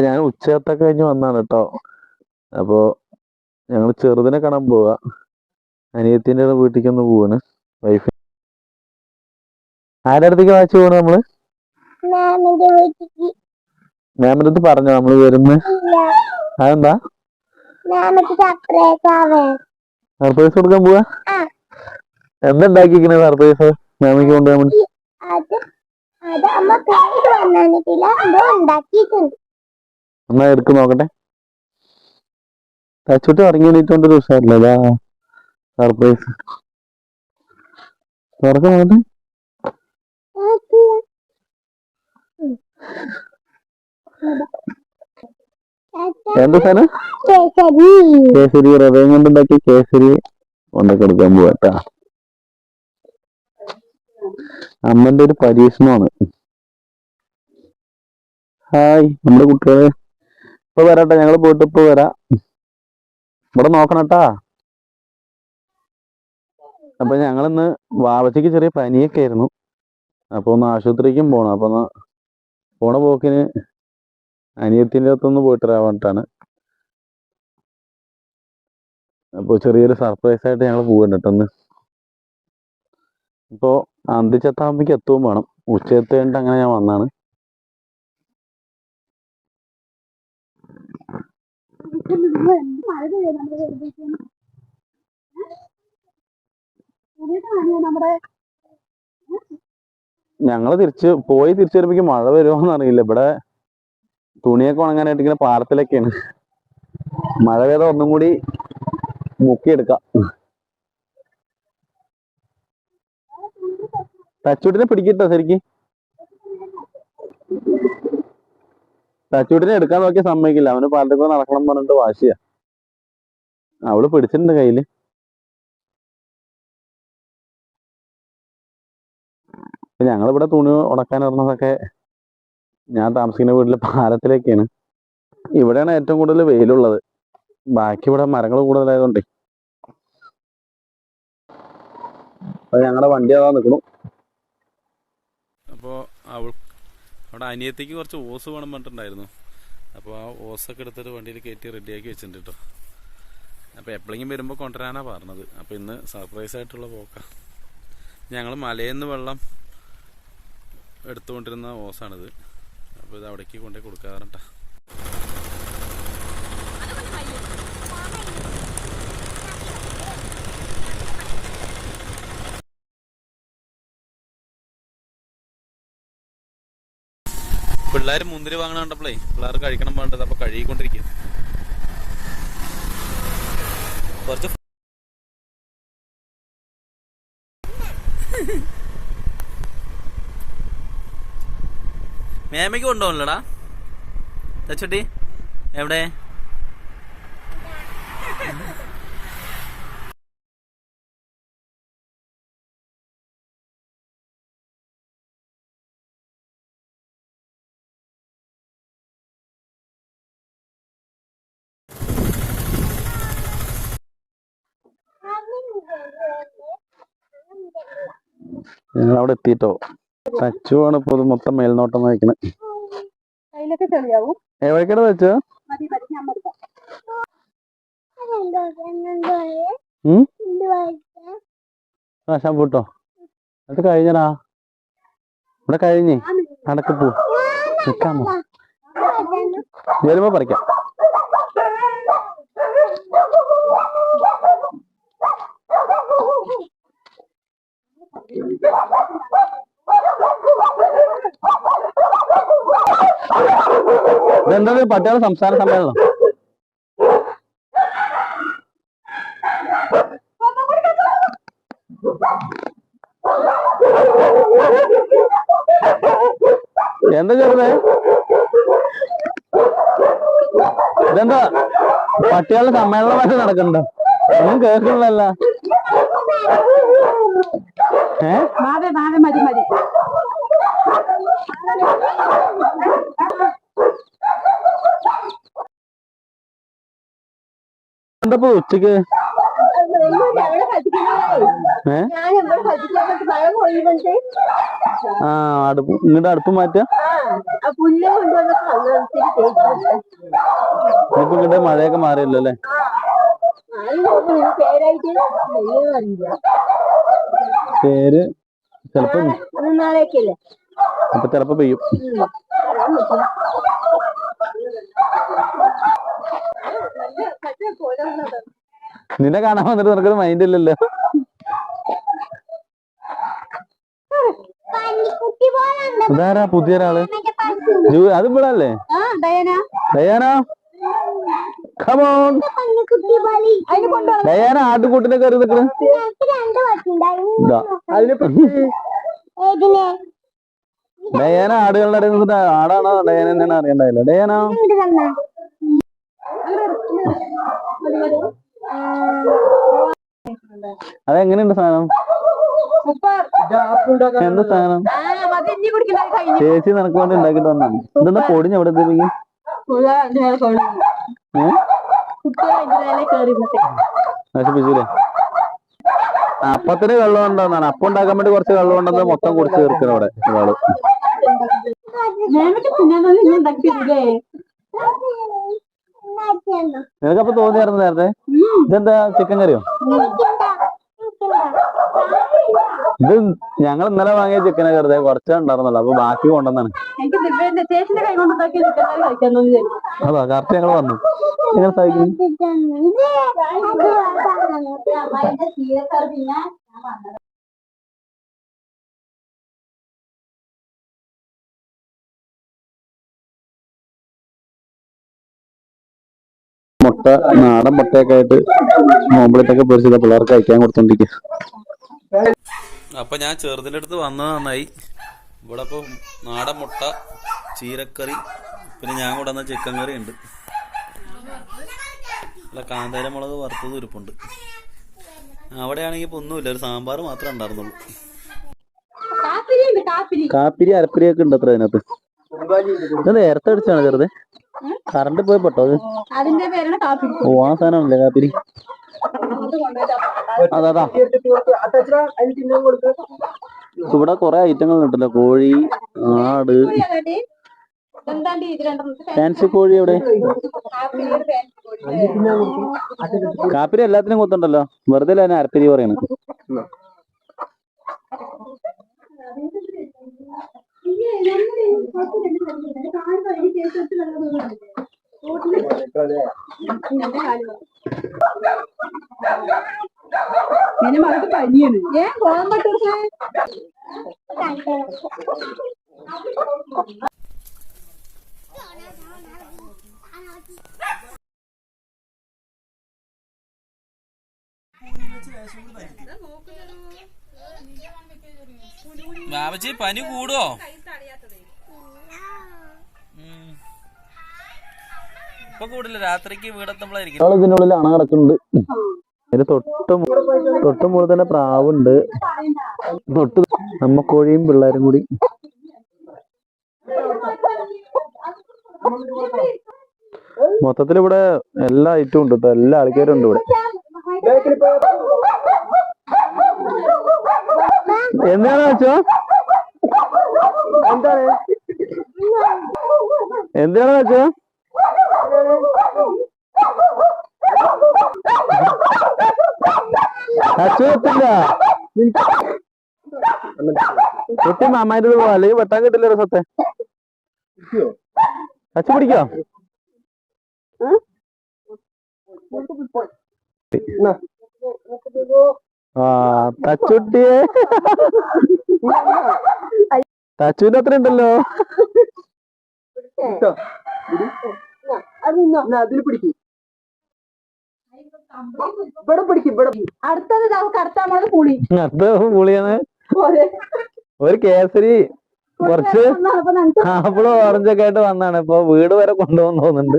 ഞാൻ ഉച്ചത്തൊക്കെ കഴിഞ്ഞ് വന്നാണ് കേട്ടോ. അപ്പോ ഞങ്ങൾ ചെറുതിനെ കാണാൻ പോവാ. അനിയത്തിന്റെ വീട്ടിലേക്ക് ഒന്ന് പോവാണ്. വൈഫ് ആരുടെ അടുത്തേക്ക് വായിച്ചു പോണു നമ്മള്? മാമിന്റെ അടുത്ത് പറഞ്ഞോ നമ്മള് വരുന്ന? അതെന്താ സർപ്രൈസ് കൊടുക്കാൻ പോവാ? എന്താ ഉണ്ടാക്കിയിരിക്കണ സർപ്രൈസ് മാമിക്ക് കൊണ്ടുപോകാൻ വേണ്ടി? എന്നാ എടുക്ക് നോക്കട്ടെ. തച്ചുട്ടി ഇറങ്ങി വേണ്ടിട്ടുണ്ട് ദിവസമല്ലേ സർപ്രൈസ് തുറക്കം നോക്കട്ടെ. എന്താ സാധനം? കേസരി. റവയും കൊണ്ടുണ്ടാക്കി കേസരി കൊണ്ടൊക്കെ എടുക്കാൻ പോവാട്ടാ. അമ്മന്റെ ഒരു പരീക്ഷണമാണ്. ഹായ് നമ്മുടെ കുട്ടികളെ. ഇപ്പൊ വരാട്ടെ, ഞങ്ങള് പോയിട്ട് ഇപ്പൊ വരാം. ഇവിടെ നോക്കണട്ടാ. അപ്പൊ ഞങ്ങളിന്ന് വാവച്ചയ്ക്ക് ചെറിയ പനിയൊക്കെ ആയിരുന്നു. അപ്പൊ ഒന്ന് ആശുപത്രിക്കും പോണം. അപ്പൊ ഒന്ന് പോണ പോക്കിന് അനിയത്തിന്റെ അടുത്തൊന്ന് പോയിട്ട് വരാൻ. അപ്പൊ ചെറിയൊരു സർപ്രൈസ് ആയിട്ട് ഞങ്ങൾ പോകണ്ടിട്ടൊന്ന്. ഇപ്പോ അന്തിച്ചത്താകുമ്പോഴേക്ക് എത്തുകയും വേണം. ഉച്ചയത്തേണ്ട അങ്ങനെ ഞാൻ വന്നാണ്. ഞങ്ങള് തിരിച്ചു വരുമ്പോഴേക്ക് മഴ വരുമോന്ന് അറിയില്ല. ഇവിടെ തുണിയൊക്കെ ഉണങ്ങാനായിട്ട് ഇങ്ങനെ പാടത്തിലൊക്കെയാണ്. മഴ പെയ്ത ഒന്നും കൂടി മുക്കിയെടുക്കാം. തച്ചൂട്ടിനെ പിടിക്കട്ടോ ശരിക്ക്. തച്ചൂട്ടിനെ എടുക്കാൻ നോക്കിയ സമ്മതിക്കില്ല. അവന് പാലത്തേക്ക് നടക്കണം പറഞ്ഞിട്ട് വാശിയാ. അവള് പിടിച്ചിട്ടുണ്ട് കയ്യില്. ഞങ്ങളിവിടെ തുണി ഉണക്കാൻ ഇറങ്ങുന്നതൊക്കെ ഞാൻ താമസിക്കുന്ന വീട്ടിലെ പാലത്തിലേക്കാണ്. ഇവിടെയാണ് ഏറ്റവും കൂടുതൽ വെയിലുള്ളത്. ബാക്കി ഇവിടെ മരങ്ങൾ കൂടുതലായതുകൊണ്ടേ. അപ്പൊ ഞങ്ങളുടെ വണ്ടി അതാ നിൽക്കണം. അപ്പോൾ അവിടെ അനിയത്തേക്ക് കുറച്ച് ഓസ് വേണം പറഞ്ഞിട്ടുണ്ടായിരുന്നു. അപ്പോൾ ആ ഓസൊക്കെ എടുത്തിട്ട് വണ്ടിയിൽ കയറ്റി റെഡിയാക്കി വെച്ചിട്ടുണ്ട് കേട്ടോ. അപ്പോൾ എപ്പോഴെങ്കിലും വരുമ്പോൾ കൊണ്ടുവരാനാണ് പറഞ്ഞത്. അപ്പോൾ ഇന്ന് സർപ്രൈസ് ആയിട്ടുള്ള പോക്കാം. ഞങ്ങൾ മലയിൽ നിന്ന് വെള്ളം എടുത്തുകൊണ്ടിരുന്ന ഓസാണിത്. അപ്പോൾ ഇത് അവിടേക്ക് കൊണ്ടുപോയി കൊടുക്കാറുണ്ടാ. പിള്ളേർ മുന്തിരി വാങ്ങണ കണ്ടപ്പോഴേ പിള്ളേർ കഴിക്കണം വേണ്ടത്. അപ്പോൾ കഴുകിക്കൊണ്ടിരിക്കുക. കുറച്ച് മേമയ്ക്ക് കൊണ്ടുപോകണല്ലടാ തച്ചുട്ടി. എവിടെ? ഞങ്ങൾ അവിടെ എത്തിയിട്ടോ. തച്ചുവാണ് ഇപ്പൊ ഇത് മൊത്തം മേൽനോട്ടം വഹിക്കുന്നത്. എവിടേക്കാണ് വെച്ചോ? ഷാമ്പൂട്ടോ അത് കഴിഞ്ഞടാ. ഇവിടെ കഴിഞ്ഞേ. നടക്ക് പോ. നിക്കാമോ? വരുമ്പോ പറിക്കാം. ഇതെന്താ പട്ടികളുടെ സംസ്ഥാന സമ്മേളനം? എന്താ ചെറുതേ? ഇതെന്താ പട്ടികളുടെ സമ്മേളനമായിട്ട് നടക്കണ്ടോ? ഒന്നും കേൾക്കണില്ലല്ല. എന്താ ഉച്ചക്ക് ഏ ആ അടുപ്പ് ഇങ്ങോട്ട് അടുപ്പ് മാറ്റാ ഇപ്പൊ ഇങ്ങോട്ട് മഴയൊക്കെ മാറിയല്ലോ അല്ലേ? പേര് ചെലപ്പോ അപ്പൊ ചെലപ്പോ പെയ്യും. നിന്നെ കാണാൻ വന്നിട്ട് നിനക്കൊരു മൈൻഡ് ഇല്ലല്ലോ. ഇതാരാ പുതിയ ഒരാള്? അത് ഇവിടല്ലേ? Diana come on. ഡയാന ആട്ടുകൂട്ടിനെ കയറി നിൽക്കണ. ഡയാന ആടുകളുടെ ഇടയിൽ നിന്നിട്ട് ആടാണോ ഡയാന എന്നാണ് അറിയണ്ടായില്ല. ഡയാന അതെങ്ങനെയുണ്ട് സാധനം? എന്ത് സാധനം? ചേച്ചി നിനക്ക് വേണ്ടി ഉണ്ടാക്കിട്ട് വന്നാണ്. ഇതെന്താ പൊടിഞ്ഞ എവിടെ നശിപ്പിച്ചൂലേ? അപ്പത്തിന് വെള്ളം ഉണ്ടോന്നാണ്. അപ്പം ഉണ്ടാക്കാൻ വേണ്ടി കുറച്ച് വെള്ളം ഉണ്ടെന്ന് മൊത്തം കുടിച്ച് തീർക്കണം അവിടെ ഒരാള്. നിനക്കപ്പൊ തോന്നിയായിരുന്നു നേരത്തെ ഇതെന്താ ചിക്കൻ കറിയോ? ഇത് ഞങ്ങൾ ഇന്നലെ വാങ്ങിയ ചിക്കനെ കരുതേ കുറച്ചേ ഉണ്ടായിരുന്നല്ലോ. അപ്പൊ ബാക്കി കൊണ്ടുവന്നാണ്. അതാ കറക്റ്റ് ഞങ്ങൾ വന്നു. നിങ്ങൾ സഹിക്കുന്നു. മുട്ട നാടൻ മുട്ടയൊക്കെ ആയിട്ട് ഓംപ്ലേറ്റ് പൊരിച്ചത് പിള്ളേർക്ക് കഴിക്കാൻ കൊടുത്തോണ്ടിരിക്കുക. അപ്പൊ ഞാൻ ചെറുതിൻ്റെ അടുത്ത് വന്നത് നന്നായി. ഇവിടെ ഇപ്പൊ നാടൻ മുട്ട, ചീരക്കറി, പിന്നെ ഞാൻ കൊണ്ടുവന്ന ചിക്കൻ കറി ഉണ്ട്. അല്ല കാന്താര മുളക് വറുത്തത് ഇരിപ്പുണ്ട്. അവിടെയാണെങ്കിൽ ഇപ്പൊ ഒന്നുമില്ല, ഒരു സാമ്പാർ മാത്രമേ ഉണ്ടായിരുന്നുള്ളൂ. കാപ്പിരി അരപ്പിരിയൊക്കെ ഉണ്ട് അത്ര അതിനകത്ത്. ഇത് നേരത്തെ അടിച്ചാണ് ചെറുത്. കറണ്ട് പോയി പെട്ടോ അത്. ഓ ആ സാധനമല്ലേ കാപ്പിരി. അതാ ഇവിടെ കൊറേ ഐറ്റങ്ങൾ ഉണ്ടല്ലോ. കോഴി, ആട്, ഫാൻസി കോഴി. എവിടെ കാപ്പിരി എല്ലാത്തിനും കൊത്തുണ്ടല്ലോ. വെറുതെ തന്നെ അരപ്പിരി പറയണ. ബാബച്ചി പനി കൂടുവോ? ഇപ്പൊ കൂടില്ല, രാത്രിക്ക് വീടെത്തുമ്പോഴായിരിക്കും. ഇതിനുള്ളിൽ അണ കിടക്കുന്നുണ്ട്. ഇതിന് തൊട്ട് മുകളിൽ തന്നെ പ്രാവുണ്ട്. തൊട്ട് നമ്മക്കോഴിയും പിള്ളേരും കൂടി. മൊത്തത്തിൽ ഇവിടെ എല്ലാ ഐറ്റവും ഉണ്ട്. ഇപ്പൊ എല്ലാ ആൾക്കാരും ഉണ്ട് ഇവിടെ. എന്താണ് വെച്ചോ? എന്താണ് വെച്ചോ? അച്ചുവെത്തില്ല. കുട്ടി മാമായിട്ട് പോവാ, അല്ലെങ്കിൽ വെട്ടാൻ കിട്ടില്ല. രസത്തെ അച്ചു പിടിക്കോ? ആ തച്ചുട്ടിയെ തച്ചുവിന്റെ അത്ര ഉണ്ടല്ലോ. അടുത്തത് പുളിയാണ്. ഒരു കേസരി കുറച്ച് ആപ്പിളോ ഓറഞ്ചൊക്കെ ആയിട്ട് വന്നാണ്. ഇപ്പൊ വീട് വരെ കൊണ്ടുപോകുന്ന തോന്നുന്നുണ്ട്.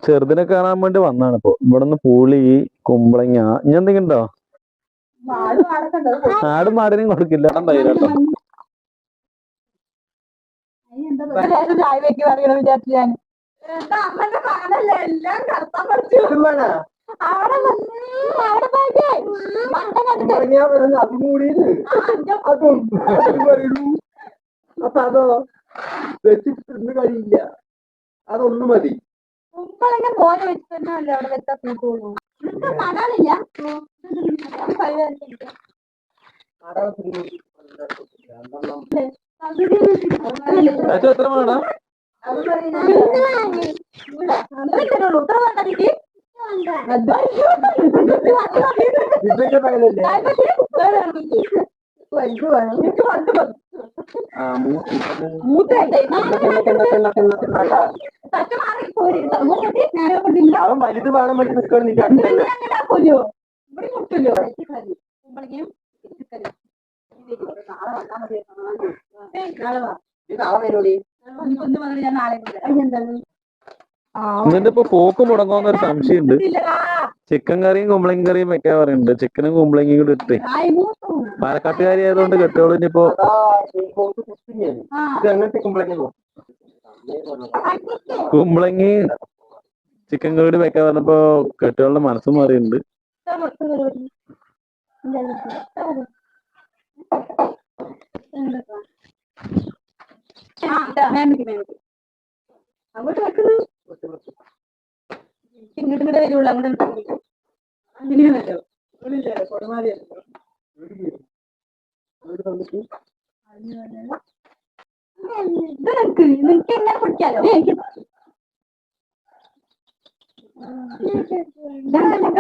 ചെറുതിനെ കാണാൻ വേണ്ടി വന്നാണ് ഇപ്പൊ. ഇവിടുന്ന് പുളി, കുമ്പളങ്ങ, ഇനി എന്തെങ്കിലും ഉണ്ടോ? ആടും മാടിനും കൊടുക്കില്ല. തൈരാട്ടോ. ചായ വെക്ക് പറയണ വിചാരിച്ചു ഞാൻ. അവിടെ അവിടെ പോയി മണ്ടനടുത്ത് അതും പറയൂ. അപ്പൊ അതോ വെച്ചിട്ട് തിന്നു കഴിയില്ല, അതൊന്നും മതി. കുമ്പളങ്ങ പോലെ വെച്ച് തന്നെ അല്ലേ അവിടെ വെച്ചാൽ കൂട്ടുള്ളൂ. നടാനില്ല എത്ര വേണം? ഇതൊക്കെ പകലല്ലേ? അവൻ വലുത് വേണം വേണ്ടി നിൽക്കണില്ല. എന്നിട്ട് ഇപ്പൊ പോക്ക് മുടങ്ങുന്നൊരു സംശയമുണ്ട്. ചിക്കൻ കറിയും കുമ്പളങ്ങ കറിയും വെക്കാൻ പറയുന്നുണ്ട്. ചിക്കനും കുമ്പളങ്ങയും കൂടി ഇട്ട്. പാലക്കാട്ടുകാരി ആയതുകൊണ്ട് കെട്ടോളൂ. ഇനിയിപ്പോ അങ്ങനത്തെ കുമ്പളങ്ങ കുമ്പളങ്ങയും ചിക്കൻ കറി വെക്കാൻ പറഞ്ഞപ്പോ കെട്ടോളുടെ മനസ്സും മാറിയിട്ടുണ്ട്. അങ്ങോട്ട് വെക്കുന്നത് ഇങ്ങോട്ട് വരുള്ളൂ. അങ്ങോട്ട് അങ്ങനെയാണല്ലോ. നിനക്ക് എന്നെ കുടിക്കാലോ.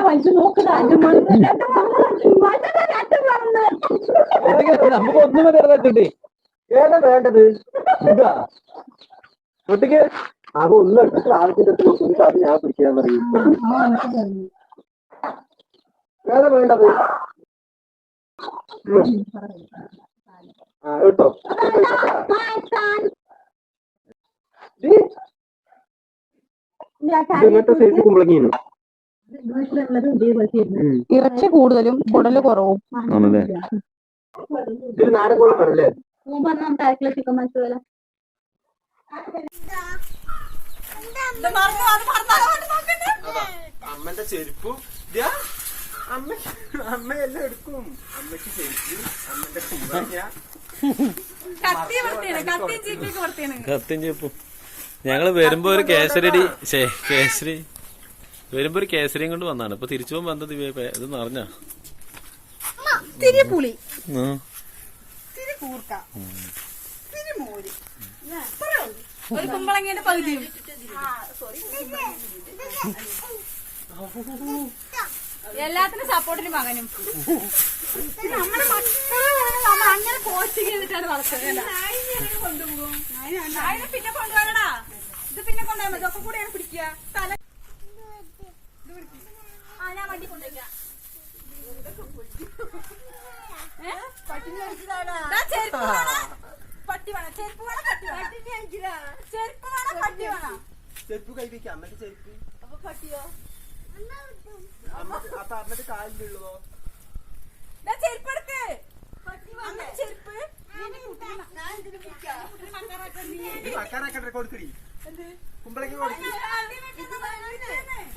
വലുത് നോക്കുക. നമുക്ക് ഒന്നും തരുന്നുണ്ട്. ഏതാ വേണ്ടത്? ഒട്ടിക്ക് അത് ഒന്ന് എടുത്തിട്ട് ആവശ്യത്തിന് അത് ഞാൻ പിടിക്കാൻ പറയും. ഏതാ വേണ്ടത്? കേട്ടോ ഇങ്ങനത്തെ സൈസ് കുമ്പളങ്ങിയാണ്. ഇറച്ചി കൂടുതലും കുടല് കുറവും. ഇത് നാടൻ കുളമാണല്ലേ? ചിക്കൻ മസാല അമ്മന്റെ ചെരുപ്പും അമ്മയെല്ലാം എടുക്കും. അമ്മക്ക് ചെരുപ്പ്, അമ്മന്റെ കുമ്പളങ്ങ, കത്തിയും ചെപ്പും. ഞങ്ങള് വരുമ്പോ ഒരു കേസരി വരുമ്പോ ഒരു കേസരിയും കൊണ്ട് വന്നാണ്. ഇപ്പൊ തിരിച്ചു പോകുമ്പോ എന്താ ഇത് നിറഞ്ഞ പുളി ഒരു കുമ്പളങ്ങയുടെ പകുതിയും. എല്ലാത്തിനും സപ്പോർട്ടിന് മകനും. നമ്മുടെ മക്കളെ നമ്മൾ അങ്ങനെ കോച്ചിങ് ചെയ്തിട്ടാണ് വളർത്തുന്നത്. പിന്നെ കൊണ്ടുപോകണടാ. ഇത് പിന്നെ കൊണ്ടുപോയാൽ മതി. ഒക്കെ കൂടെയാണ് പിടിക്കുക. തല ഞാൻ വണ്ടി കൊണ്ടുപോയിക്കാം. പട്ടി വേണം, ചെരുപ്പ് വേണം, പട്ടി വേണം. ചെരുപ്പ് വേണം, പട്ടി വേണം. ചെരുപ്പ് കഴിപ്പിക്കാം. അമ്മന്റെ ചെരുപ്പ്. അപ്പൊ പട്ടിയോ? അപ്പൊ അമ്മന്റെ കാലിലുള്ളതോ? ചെരുപ്പ് എടുക്ക്. ചെരുപ്പ് മക്കാനാക്കട്ടെ കൊടുക്കടി. കുമ്പളങ്ങി കൊടുക്കി.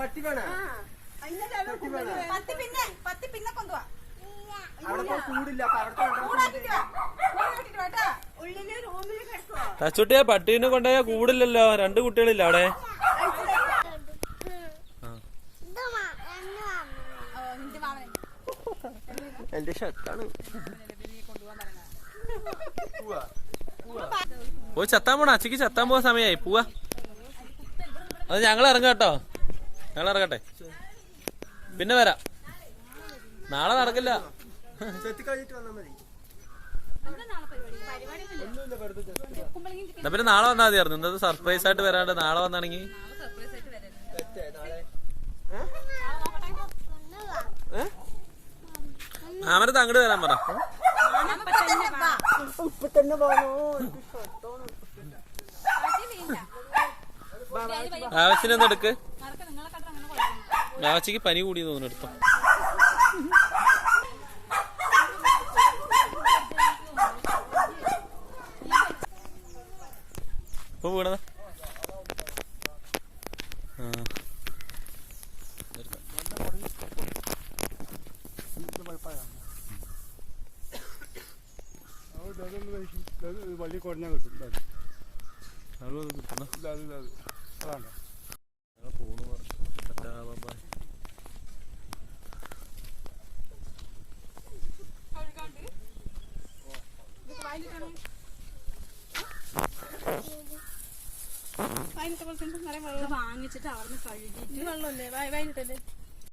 പട്ടി വേണ? പത്തി പിന്നെ കൊണ്ടുപോവാ. അവിടെ കൂടില്ല. തച്ചുട്ടിയെ പട്ടീനെ കൊണ്ടുപോയാ കൂടില്ലല്ലോ. 2 കുട്ടികളില്ല അവിടെ. എന്റെ ഷർട്ടാണ്. പോയി ചത്താൻ പോണ. അച്ചിക്ക് ചത്താൻ പോവാൻ സമയമായി. പോവാ. അത് ഞങ്ങൾ ഇറങ്ങാം കേട്ടോ. ഞങ്ങൾ ഇറങ്ങട്ടെ. പിന്നെ വരാം. നാളെ നടക്കില്ല. ചെത്തി കഴിഞ്ഞിട്ട് വന്നാൽ മതി. എന്നാ പിന്നെ നാളെ വന്നാൽ മതിയായിരുന്നു. ഇന്നത്തെ സർപ്രൈസ് ആയിട്ട് വരാണ്ട് നാളെ വന്നാണെങ്കിൽ അവരത് അങ്ങോട്ട് വരാൻ പറ. ആവശ്യത്തിനൊന്നും എടുക്ക്. ആവശ്യക്ക് പനി കൂടി തോന്നുന്നു. എടുത്തോ. ഇപ്പൊ വീണതാ. കുഴഞ്ഞാൽ കിട്ടും അത് കിട്ടണം അതാണ് പോണു പറഞ്ഞു വാങ്ങിച്ചിട്ട് അവിടെ നിന്ന് കഴുകിയിട്ട് വെള്ളമല്ലേ വൈകിട്ടല്ലേ